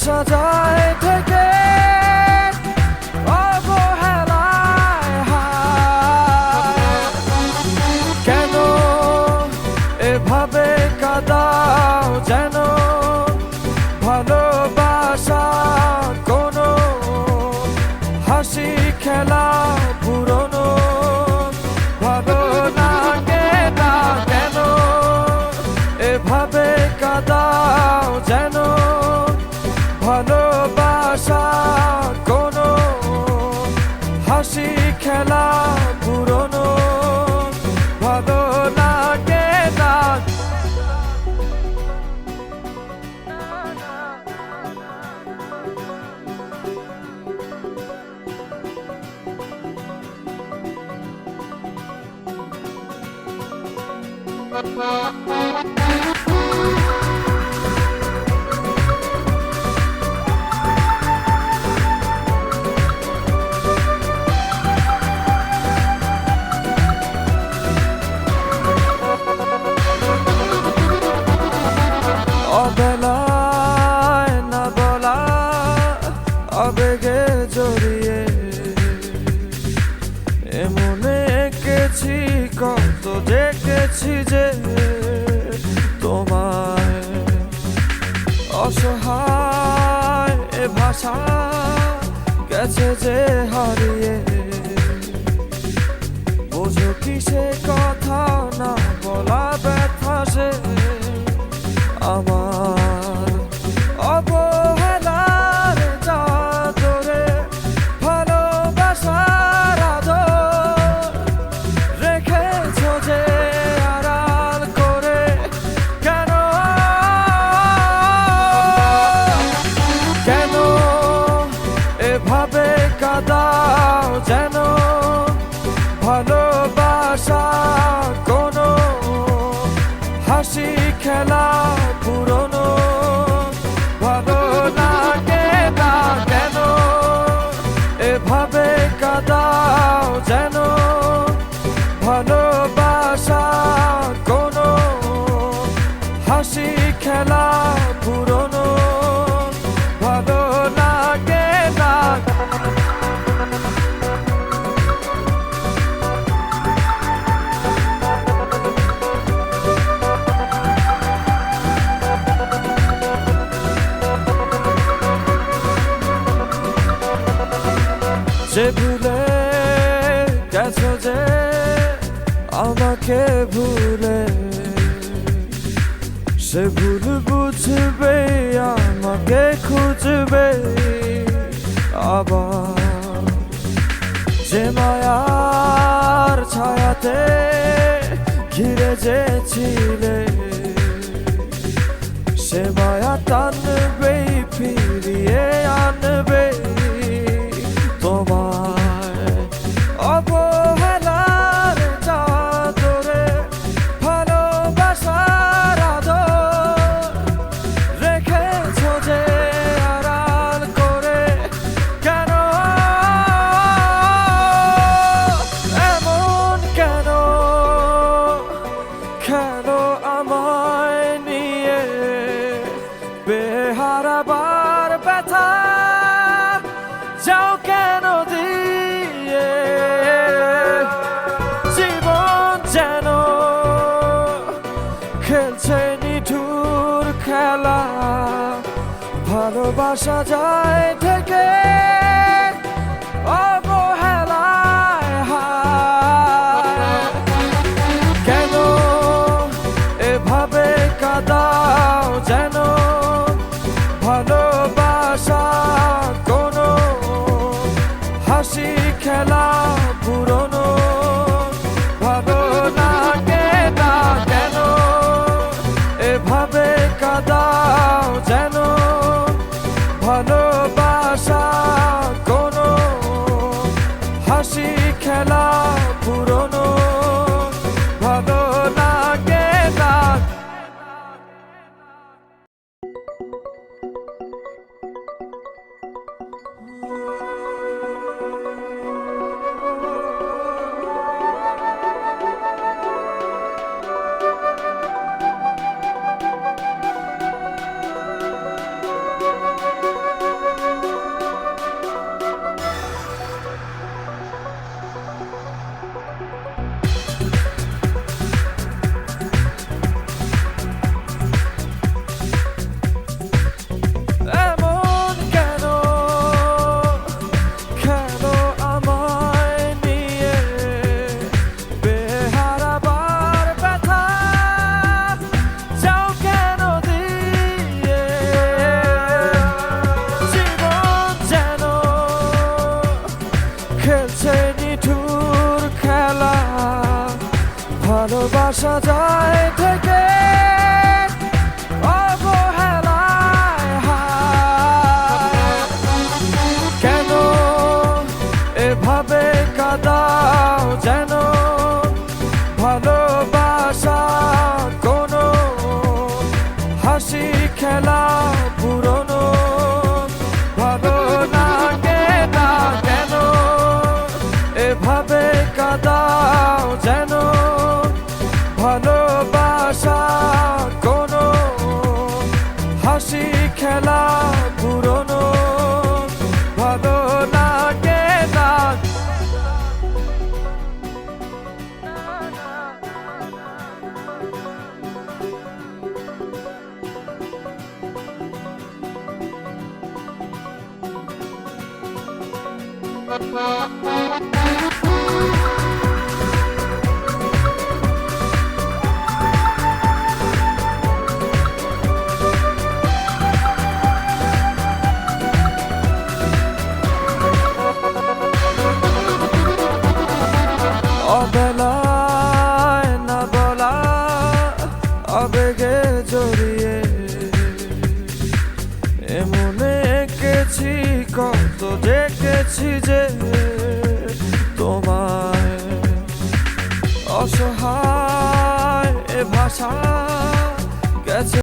ভালোবাসা যায় থেকে অবহেলায় হায়। কেন এভাবে কাঁদাও যেন ভালোবাসা কোনো হাসি খেলা পুরনো ভালো লাগে না। কেন এভাবে কাঁদাও যেন ভালোবাসা কোনো হাসি খেলা পুরনো ভালো লাগে না। অবেলায় না বলা আবেগে জড়িয়ে এমনে এঁকেছি কত দেখেছি যে তোমায় অসহায় এ ভাষা গেছে যে হারিয়ে বোঝো কি সে কথা না বলা ব্যথা সে আমার অবহেলার চাদরে ভালোবাসার আদর রেখেছো যে আড়াল করে। কেন কেন এভাবে কাঁদাও যেন ভালোবাসা কোনো হাসি খেলা পুরনো ভালো লাগে না। কেন এভাবে কাঁদাও যেন ভালোবাসা কোনো হাসি খেলা পুরনো ভালো লাগে না। যে ভুলে গেছো যে আমাকে ভুলে সে ভুল বুঝবে আমাকে খুঁজবে আবার। যে মায়ার ছায়াতে ঘিরে যে ছিলে সে মায়া টানবে ফিরিয়ে আনবে তোমায় অবহেলার চাদরে ভালোবাসার আদর রেখেছো যে আড়াল করে। কেন এমন কেন কেন আমায় নিয়ে বেহারাবার ব্যথা যাও কেন দিয়ে জীবন যেন খেলছে নিঠুর খেলা ভালোবাসা যায় থেকে অবহেলায় হায়। কেন এভাবে কাঁদাও যেন ভালোবাসা কোনো হাসি খেলা পুরনো ভালো লাগে না। কেন এভাবে কাঁদাও যেন ভালোবাসা কোনো হাসি খেলা পুরনো ভালো লাগে না। খেলছে নিঠুর খেলা, ভালোবাসা যায় থেকে অবহেলায় হায়। কেন এভাবে কাঁদাও যেন ভালোবাসা কোনো হাসি খেলা পুরনো ভালো লাগে না। কেন এভাবে কাঁদাও যেন ভালোবাসা কোনো হাসি খেলা পুরনো ভালো লাগে না। অবেলায় না বলা আবেগে জড়িয়ে এমনে এঁকেছি কত দেখেছি যে তোমায় অসহায় এ ভাষা